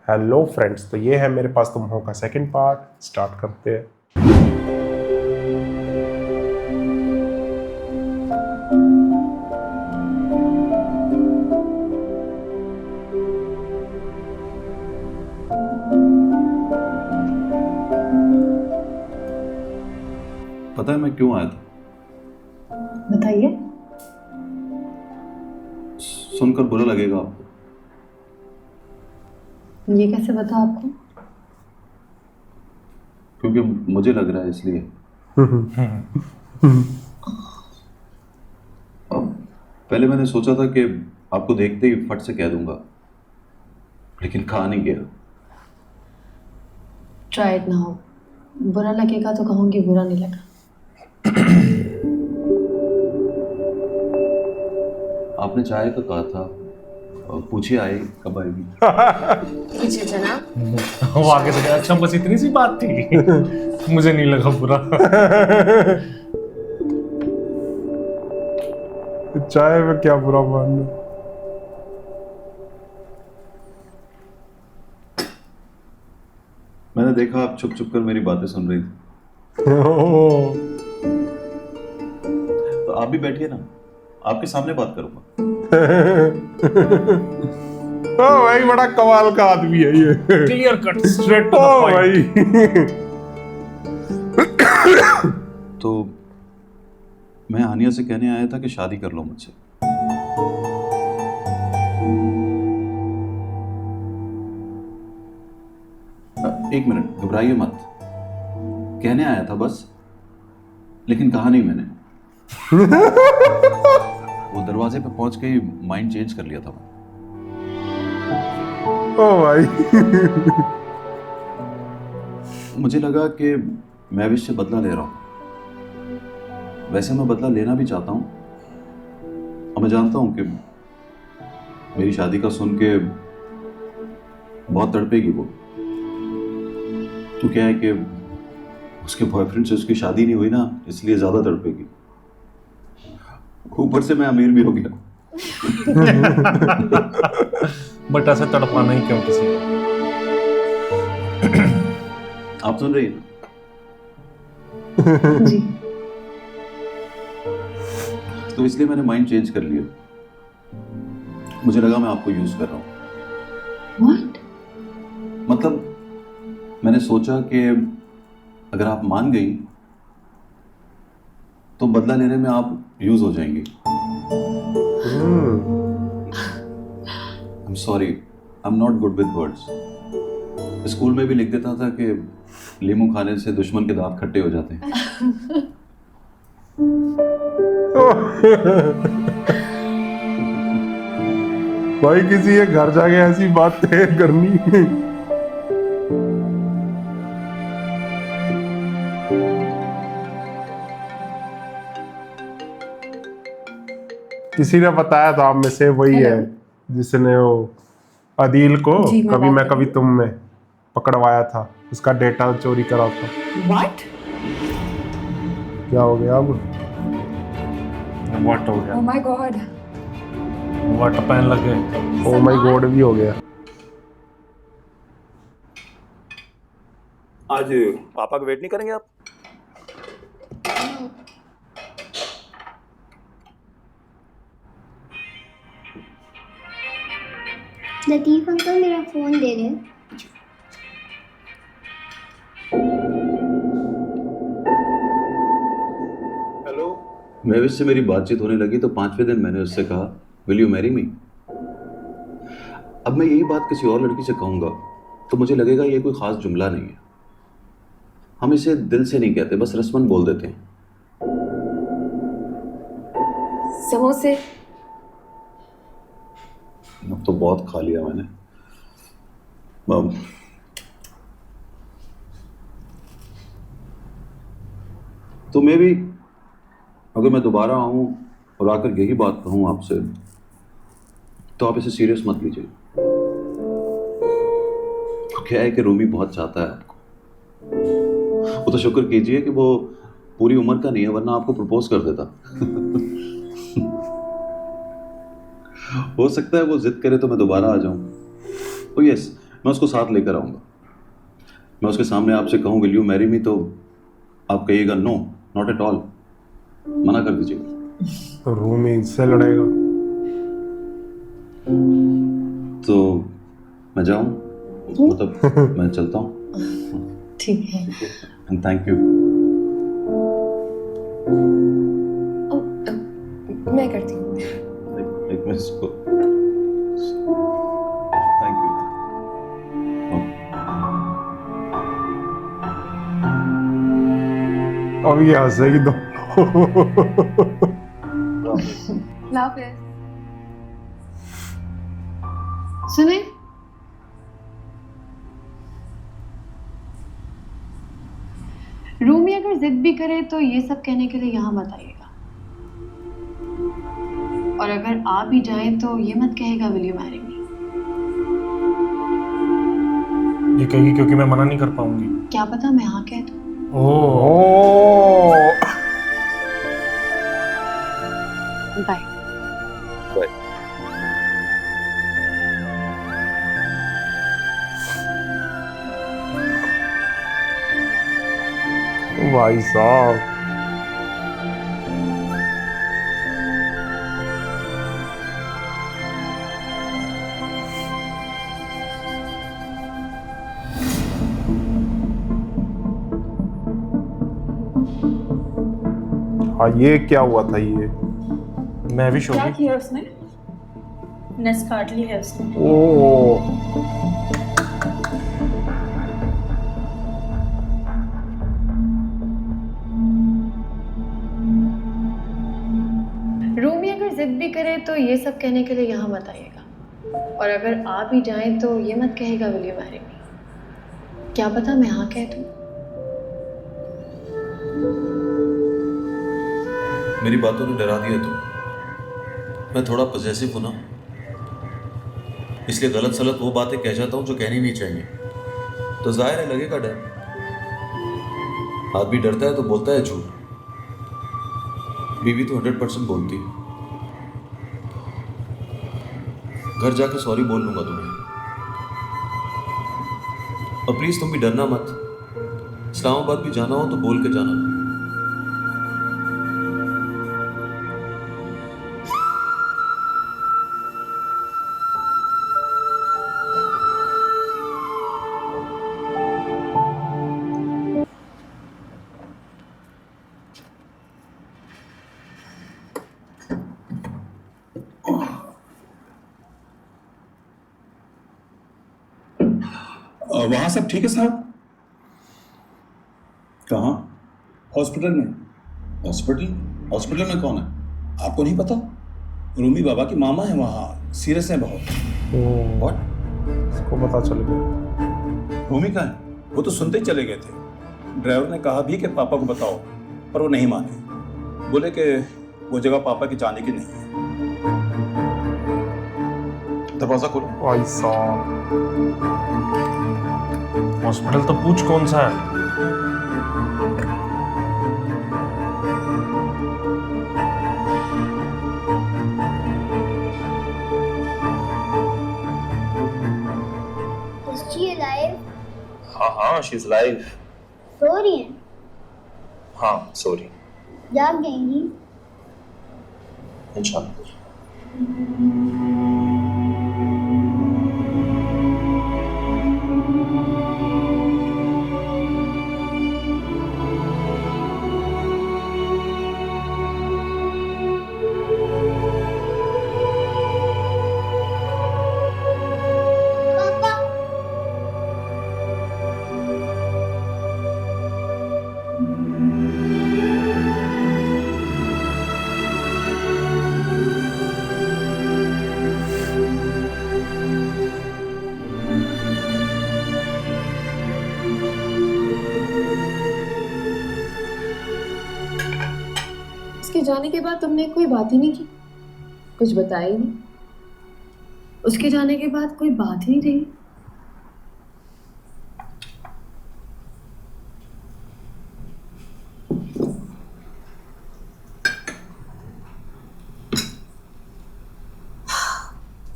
Hello friends, तो ये है मेरे पास तुम हो का सेकंड पार्ट। स्टार्ट करते हैं। पता है मैं क्यों आया था? बताइए। सुनकर बुरा लगेगा आपको। ये कैसे पता आपको? क्योंकि मुझे लग रहा है इसलिए। अब पहले मैंने सोचा था कि आपको देखते ही फट से कह दूंगा, लेकिन कहा नहीं गया। ट्राई इट ना हो। बुरा लगेगा तो कहूँगी बुरा नहीं लगा। आपने चाय का कहा था, पूछिए आए कब आएगी। पीछे जनाब। वो आगे से कहा, अच्छा बस इतनी सी बात थी। मुझे नहीं लगा बुरा। चाय में क्या बुरा मानना। मैंने देखा आप छुप छुप कर मेरी बातें सुन रही थी, तो आप भी बैठिए ना, आपके सामने बात करूंगा। ओ भाई, बड़ा कमाल का आदमी है ये। Clear cut, straight to the ओ पॉइंट। भाई। तो मैं हानिया से कहने आया था कि शादी कर लो मुझसे। एक मिनट, घबराइए मत। कहने आया था बस, लेकिन कहा नहीं मैंने। वो दरवाजे पे पहुंच के ही माइंड चेंज कर लिया था मैंने। ओ भाई। मुझे लगा कि मैं विश से बदला ले रहा हूं। वैसे मैं बदला लेना भी चाहता हूं, और मैं जानता हूं कि मेरी शादी का सुन के बहुत तड़पेगी वो। तो क्या है कि उसके बॉयफ्रेंड से उसकी शादी नहीं हुई ना, इसलिए ज्यादा तड़पेगी। ऊपर से मैं अमीर भी हो गया। बट ऐसे तड़पाना ही क्यों किसी को? आप सुन रही हैं? जी। तो इसलिए मैंने माइंड चेंज कर लिया। मुझे लगा मैं आपको यूज कर रहा हूं। व्हाट? मतलब मैंने सोचा कि अगर आप मान गई तो बदला लेने में आप यूज हो जाएंगी। I am sorry, I am not good with words. School में भी लिख देता था कि लीमू खाने से दुश्मन के दांत खट्टे हो जाते हैं। भाई, किसी के घर जाके ऐसी बातें करनी। किसी ने बताया था आप में से वही है Hello? जिसने वो अदील को जी, मैं कभी बात मैं कर कभी रही तुम में पकड़वाया था, उसका डेटा चोरी करा था। व्हाट? क्या हो गया अब? व्हाट हो ओह गया? My God. व्हाट पहन लगे? ओ माय गॉड भी हो गया। आज पापा का वेट नहीं करेंगे आप? लतीफ अंकल मेरा फोन दे रहे हैं। हेलो। महविश से मेरी बातचीत होने लगी तो 5वें दिन मैंने उससे कहा, विल यू मैरी मी? अब मैं यही बात किसी और लड़की से कहूंगा तो मुझे लगेगा ये कोई खास जुमला नहीं है। हम इसे दिल से नहीं कहते, बस रस्मन बोल देते हैं। समोसे। अब तो बहुत खा लिया मैंने। अब तो मैं भी, अगर मैं दोबारा आऊं और आकर यही बात कहूं आपसे, तो आप इसे सीरियस मत लीजिए। तो क्या है कि रूमी बहुत चाहता है आपको। वो तो शुक्र कीजिए कि वो पूरी उम्र का नहीं है, वरना आपको प्रपोज कर देता। हो सकता है वो जिद करे तो मैं दोबारा आ जाऊं। ओ यस, मैं उसको साथ लेकर आऊँगा। मैं उसके सामने आपसे कहूँ विल यू मैरी मी, तो आप कहिएगा नो, नॉट एट ऑल, मना कर दीजिएगा। तो रूमी इससे लड़ेगा। तो मैं जाऊँ, मतलब मैं चलता हूँ। ठीक है। And thank you. मैं करती हूँ। एक मिनट इसको, थैंक यू। अब ये हंसेगी तो हाफिज। सुने, रूमी अगर जिद भी करे तो ये सब कहने के लिए यहाँ मत आइएगा, और अगर आ भी जाए तो ये मत कहेगा विल यू मैरी मी। ये कहेगी क्योंकि मैं मना नहीं कर पाऊंगी। क्या पता मैं हाँ कह दूँ। ओह, बाय। भाई साहब। हाँ, ये क्या हुआ था ये? मैं भी क्या शोगी। किया उसने? नस काट ली है उसने। ओ रूमी अगर जिद भी करे तो ये सब कहने के लिए यहाँ मत आइएगा, और अगर आ भी जाए तो ये मत कहेगा विल यू मैरी मी। क्या पता मैं हाँ कह दूँ। मेरी बातों ने डरा दिया तुम। मैं थोड़ा पॉजेसिव हूं ना, इसलिए गलत सलत वो बातें कह जाता हूं जो कहनी नहीं चाहिए। तो जाहिर है लगेगा डर। आदमी डरता है तो बोलता है झूठ। बीवी तो 100% बोलती है। घर जाके सॉरी बोल लूंगा तुम्हें। और प्लीज तुम भी डरना मत। इस्लामाबाद भी जाना हो तो बोल के जाना। वहाँ सब ठीक है साहब? कहाँ? हॉस्पिटल में। हॉस्पिटल? हॉस्पिटल में कौन है? आपको नहीं पता? रूमी बाबा की मामा है वहाँ, सीरियस हैं बहुत। व्हाट? इसको पता चल गया। भूमि का है? वो तो सुनते ही चले गए थे। ड्राइवर ने कहा भी कि पापा को बताओ, पर वो नहीं माने। बोले कि वो जगह पापा की जाने की नहीं है। दरवाजा खोलो। भाई साहब। हॉस्पिटल तो पूछ कौन सा है। Is she alive? हाँ शी इज लाइव। सो रही है? हाँ सॉरी। जाग जाएंगी? इंशाल्लाह। पापा। उसके जाने के बाद तुमने कोई बात ही नहीं की, कुछ बताया ही नहीं। उसके जाने के बाद कोई बात ही नहीं रही।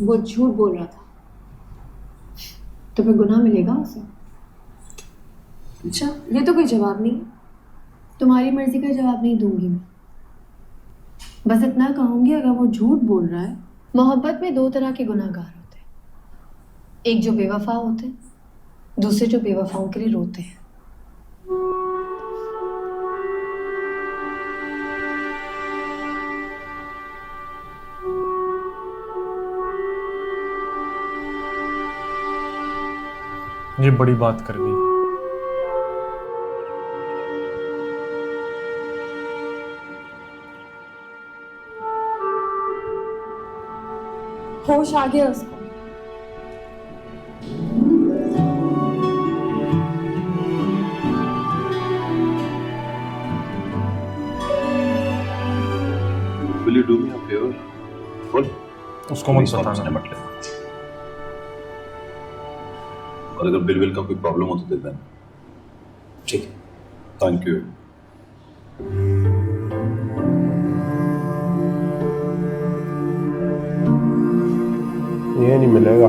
वो झूठ बोल रहा था। तो फिर गुनाह मिलेगा उसे। अच्छा, ये तो कोई जवाब नहीं। तुम्हारी मर्जी का जवाब नहीं दूंगी मैं। बस इतना कहूंगी, अगर वो झूठ बोल रहा है। मोहब्बत में दो तरह के गुनाहगार होते हैं, एक जो बेवफा होते हैं, दूसरे जो बेवफाओं के लिए रोते हैं। ये बड़ी बात कर गई। होश आ गया उसको। Will you do me a favor? बोल। उसको मत इसका बताना। उसने मत लेना। और अगर बिल का कोई प्रॉब्लम हो तो दे देना। ठीक है। Thank you. ये नहीं मिलेगा।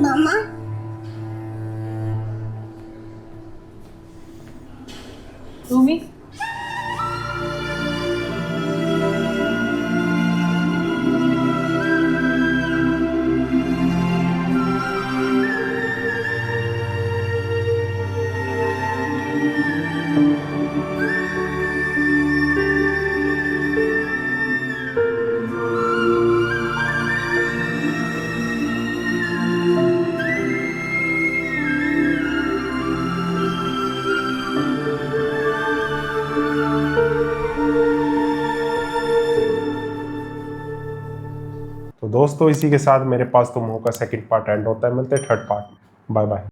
Mama, रूमी, तो दोस्तों इसी के साथ मेरे पास तुम हो का सेकंड पार्ट एंड होता है। मिलते हैं थर्ड पार्ट। Bye bye.